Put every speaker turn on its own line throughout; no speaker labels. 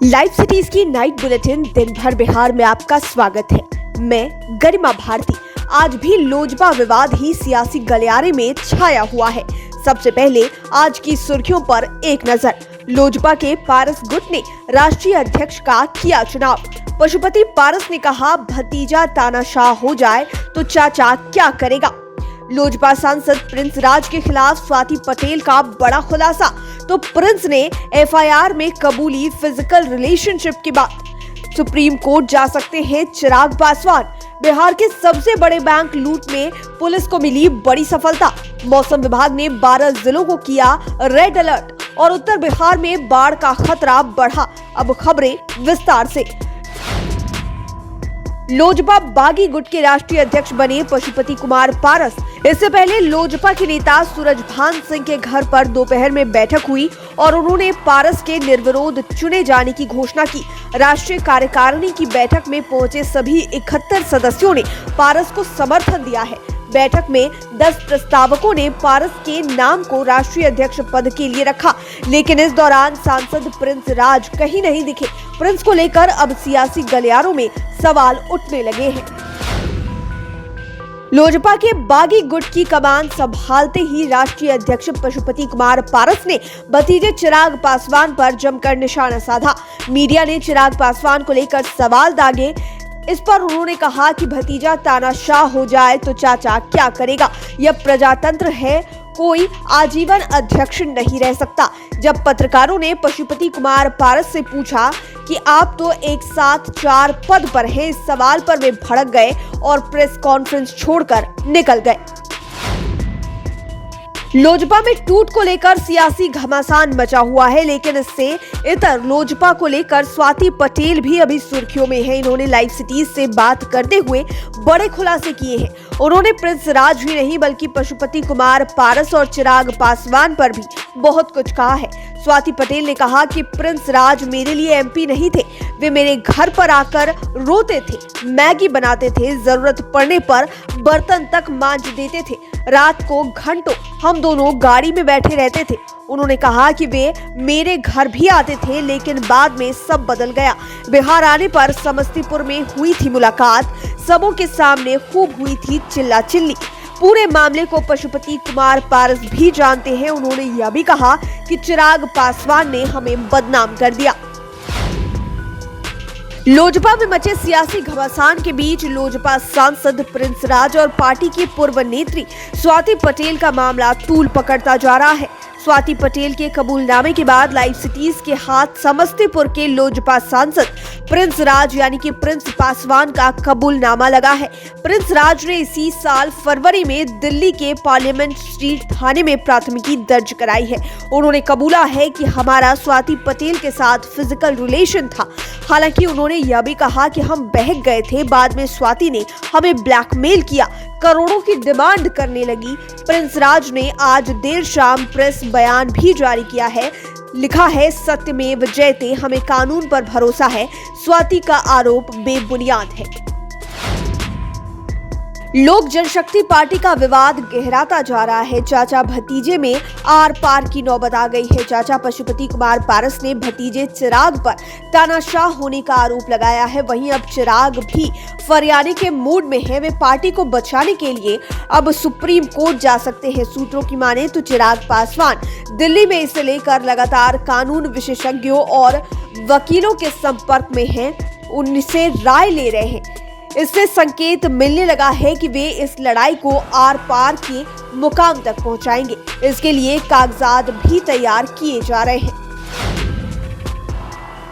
Live cities की night bulletin दिन भर बिहार में आपका स्वागत है। मैं गरिमा भारती। आज भी लोजपा विवाद ही सियासी गलियारे में छाया हुआ है। सबसे पहले आज की सुर्खियों पर एक नजर। लोजपा के पारस गुट ने राष्ट्रीय अध्यक्ष का किया चुनाव। पशुपति पारस ने कहा, भतीजा तानाशाह हो जाए तो चाचा क्या करेगा। लोजपा सांसद प्रिंस राज के खिलाफ स्वाति पटेल का बड़ा खुलासा। तो प्रिंस ने एफआईआर में कबूली फिजिकल रिलेशनशिप की बात। सुप्रीम कोर्ट जा सकते हैं चिराग पासवान। बिहार के सबसे बड़े बैंक लूट में पुलिस को मिली बड़ी सफलता। मौसम विभाग ने 12 जिलों को किया रेड अलर्ट और उत्तर बिहार में बाढ़ का खतरा बढ़ा। अब खबरें विस्तार से। लोजपा बागी गुट के राष्ट्रीय अध्यक्ष बने पशुपति कुमार पारस। इससे पहले लोजपा के नेता सूरजभान सिंह के घर पर दोपहर में बैठक हुई और उन्होंने पारस के निर्विरोध चुने जाने की घोषणा की। राष्ट्रीय कार्यकारिणी की बैठक में पहुंचे सभी 71 सदस्यों ने पारस को समर्थन दिया है। बैठक में 10 प्रस्तावकों ने पारस के नाम को राष्ट्रीय अध्यक्ष पद के लिए रखा, लेकिन इस दौरान सांसद प्रिंस राज कहीं नहीं दिखे। प्रिंस को लेकर अब सियासी गलियारों में सवाल उठने लगे हैं। लोजपा के बागी गुट की कमान संभालते ही राष्ट्रीय अध्यक्ष पशुपति कुमार पारस ने भतीजे चिराग पासवान पर जमकर निशाना साधा। मीडिया ने चिराग पासवान को लेकर सवाल दागे। इस पर उन्होंने कहा कि भतीजा तानाशाह हो जाए तो चाचा क्या करेगा। यह प्रजातंत्र है, कोई आजीवन अध्यक्ष नहीं रह सकता। जब पत्रकारों ने पशुपति कुमार पारस से पूछा कि आप तो एक साथ 4 पद पर हैं, इस सवाल पर वे भड़क गए और प्रेस कॉन्फ्रेंस छोड़कर निकल गए। लोजपा में टूट को लेकर सियासी घमासान मचा हुआ है, लेकिन इससे इतर लोजपा को लेकर स्वाति पटेल भी अभी सुर्खियों में है। इन्होंने लाइव सिटीज से बात करते हुए बड़े खुलासे किए हैं। उन्होंने प्रिंस राज ही नहीं बल्कि पशुपति कुमार पारस और चिराग पासवान पर भी बहुत कुछ कहा है। स्वाति पटेल ने कहा कि प्रिंस राज मेरे लिए एमपी नहीं थे, वे मेरे घर पर आकर रोते थे, मैगी बनाते थे, जरूरत पड़ने पर बर्तन तक मांज देते थे, रात को घंटों हम दोनों गाड़ी में बैठे रहते थे। उन्होंने कहा कि वे मेरे घर भी आते थे, लेकिन बाद में सब बदल गया। बिहार आने पर समस्तीपुर में हुई थी मुलाकात, सबों के सामने खूब हुई थी चिल्ला चिल्ली। पूरे मामले को पशुपति कुमार पारस भी जानते हैं। उन्होंने यह भी कहा कि चिराग पासवान ने हमें बदनाम कर दिया। लोजपा में मचे सियासी घमासान के बीच लोजपा सांसद प्रिंस राज और पार्टी की पूर्व नेत्री स्वाति पटेल का मामला तूल पकड़ता जा रहा है। स्वाति पटेल के कबूलनामे के बाद लाइव सिटीज के हाथ समस्तीपुर के लोजपा सांसद प्रिंस राज यानी कि प्रिंस पासवान का कबूलनामा लगा है। प्रिंस राज ने इसी साल फरवरी में दिल्ली के पार्लियामेंट स्ट्रीट थाने में प्राथमिकी दर्ज कराई है। उन्होंने कबूला है कि हमारा स्वाति पटेल के साथ फिजिकल रिलेशन था। हालांकि उन्होंने यह भी कहा कि हम बहक गए थे, बाद में स्वाति ने हमें ब्लैकमेल किया, करोड़ों की डिमांड करने लगी। प्रिंस राज ने आज देर शाम प्रेस बयान भी जारी किया है। लिखा है, सत्यमेव जयते, हमें कानून पर भरोसा है, स्वाति का आरोप बेबुनियाद है। लोक जनशक्ति पार्टी का विवाद गहराता जा रहा है। चाचा भतीजे में आर पार की नौबत आ गई है। चाचा पशुपति कुमार पारस ने भतीजे चिराग पर तानाशाह होने का आरोप लगाया है। वहीं अब चिराग भी फरियाने के मूड में है। वे पार्टी को बचाने के लिए अब सुप्रीम कोर्ट जा सकते हैं। सूत्रों की माने तो चिराग पासवान दिल्ली में इसे लेकर लगातार कानून विशेषज्ञों और वकीलों के संपर्क में हैं, उनसे राय ले रहे हैं। इससे संकेत मिलने लगा है कि वे इस लड़ाई को आर पार के मुकाम तक पहुंचाएंगे। इसके लिए कागजात भी तैयार किए जा रहे हैं।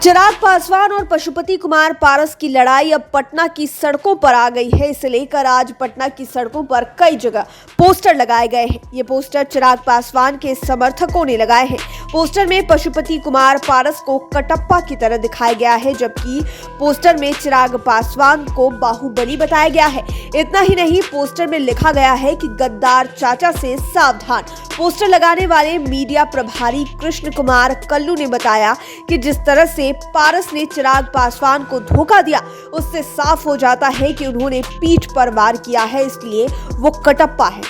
चिराग पासवान और पशुपति कुमार पारस की लड़ाई अब पटना की सड़कों पर आ गई है। इसे लेकर आज पटना की सड़कों पर कई जगह पोस्टर लगाए गए हैं। ये पोस्टर चिराग पासवान के समर्थकों ने लगाए हैं। पोस्टर में पशुपति कुमार पारस को कटप्पा की तरह दिखाया गया है, जबकि पोस्टर में चिराग पासवान को बाहुबली बताया गया है। इतना ही नहीं, पोस्टर में लिखा गया है कि गद्दार चाचा से सावधान। पोस्टर लगाने वाले मीडिया प्रभारी कृष्ण कुमार कल्लू ने बताया कि जिस तरह से पारस ने चिराग पासवान को धोखा दिया, उससे साफ हो जाता है कि उन्होंने पीठ पर वार किया है, इसलिए वो कटप्पा है।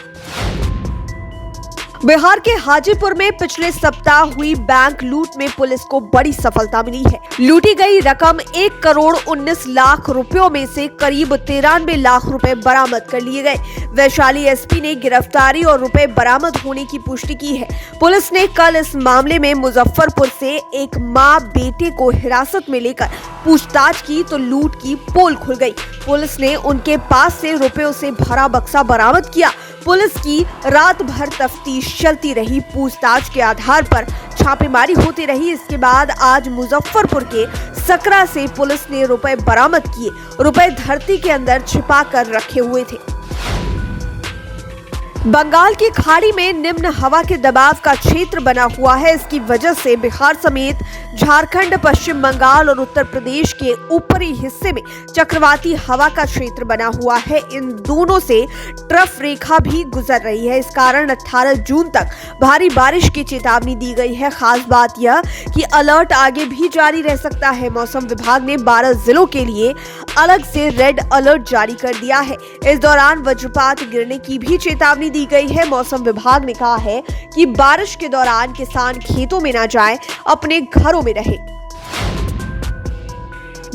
बिहार के हाजीपुर में पिछले सप्ताह हुई बैंक लूट में पुलिस को बड़ी सफलता मिली है। लूटी गई रकम 1,19,00,000 रुपयों में से करीब 93 लाख रुपए बरामद कर लिए गए। वैशाली एसपी ने गिरफ्तारी और रुपए बरामद होने की पुष्टि की है। पुलिस ने कल इस मामले में मुजफ्फरपुर से एक मां बेटे को हिरासत में लेकर पूछताछ की तो लूट की पोल खुल गई। पुलिस ने उनके पास से रुपयों से भरा बक्सा बरामद किया। पुलिस की रात भर तफ्तीश चलती रही। पूछताछ के आधार पर छापेमारी होती रही। इसके बाद आज मुजफ्फरपुर के सकरा से पुलिस ने रुपए बरामद किए। रुपए धरती के अंदर छिपा कर रखे हुए थे। बंगाल की खाड़ी में निम्न हवा के दबाव का क्षेत्र बना हुआ है। इसकी वजह से बिहार समेत झारखंड, पश्चिम बंगाल और उत्तर प्रदेश के ऊपरी हिस्से में चक्रवाती हवा का क्षेत्र बना हुआ है। इन दोनों से ट्रफ रेखा भी गुजर रही है। इस कारण 18 जून तक भारी बारिश की चेतावनी दी गई है। खास बात यह कि अलर्ट आगे भी जारी रह सकता है। मौसम विभाग ने 12 जिलों के लिए अलग से रेड अलर्ट जारी कर दिया है। इस दौरान वज्रपात गिरने की भी चेतावनी दी गई है। मौसम विभाग ने कहा है कि बारिश के दौरान किसान खेतों में न जाएं, अपने घरों में रहें।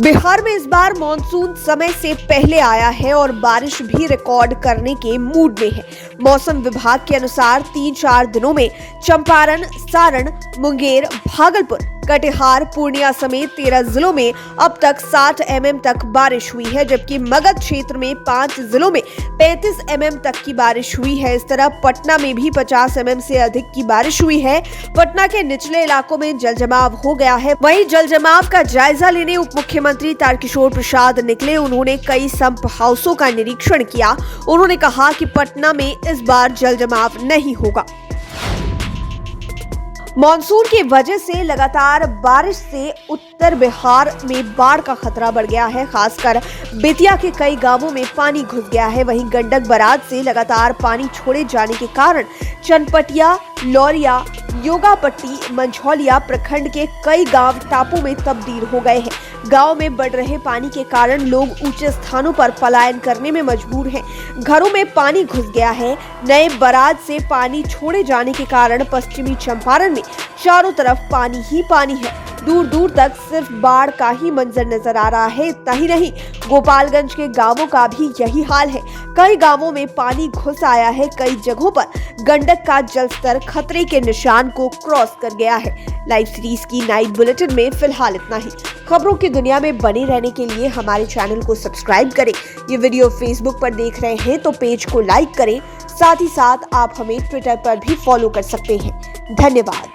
बिहार में इस बार मॉनसून समय से पहले आया है और बारिश भी रिकॉर्ड करने के मूड में है। मौसम विभाग के अनुसार 3-4 दिनों में चंपारण, सारण, मुंगेर, भागलपुर, कटिहार, पूर्णिया समेत 13 जिलों में अब तक 60 mm तक बारिश हुई है, जबकि मगध क्षेत्र में 5 जिलों में 35 mm तक की बारिश हुई है। इस तरह पटना में भी 50 mm से अधिक की बारिश हुई है। पटना के निचले इलाकों में जलजमाव हो गया है। वहीं जलजमाव का जायजा लेने उप मुख्यमंत्री तारकिशोर प्रसाद निकले। उन्होंने कई संप हाउसों का निरीक्षण किया। उन्होंने कहा कि पटना में इस बार जलजमाव नहीं होगा। मॉनसून की वजह से लगातार बारिश से उत्तर बिहार में बाढ़ का खतरा बढ़ गया है। खासकर बेतिया के कई गांवों में पानी घुस गया है। वहीं गंडक बराज से लगातार पानी छोड़े जाने के कारण चनपटिया, लौरिया, योगापट्टी, मंझौलिया प्रखंड के कई गांव टापू में तब्दील हो गए हैं। गांव में बढ़ रहे पानी के कारण लोग ऊंचे स्थानों पर पलायन करने में मजबूर हैं। घरों में पानी घुस गया है। नए बराज से पानी छोड़े जाने के कारण पश्चिमी चंपारण में चारों तरफ पानी ही पानी है। दूर दूर तक सिर्फ बाढ़ का ही मंजर नजर आ रहा है। इतना ही नहीं, गोपालगंज के गांवों का भी यही हाल है। कई गांवों में पानी घुस आया है। कई जगहों पर गंडक का जलस्तर खतरे के निशान को क्रॉस कर गया है। लाइव सीरीज की नाइट बुलेटिन में फिलहाल इतना ही। खबरों की दुनिया में बने रहने के लिए हमारे चैनल को सब्सक्राइब करें। ये वीडियो फेसबुक पर देख रहे हैं तो पेज को लाइक करें। साथ ही साथ आप हमें ट्विटर पर भी फॉलो कर सकते हैं। धन्यवाद।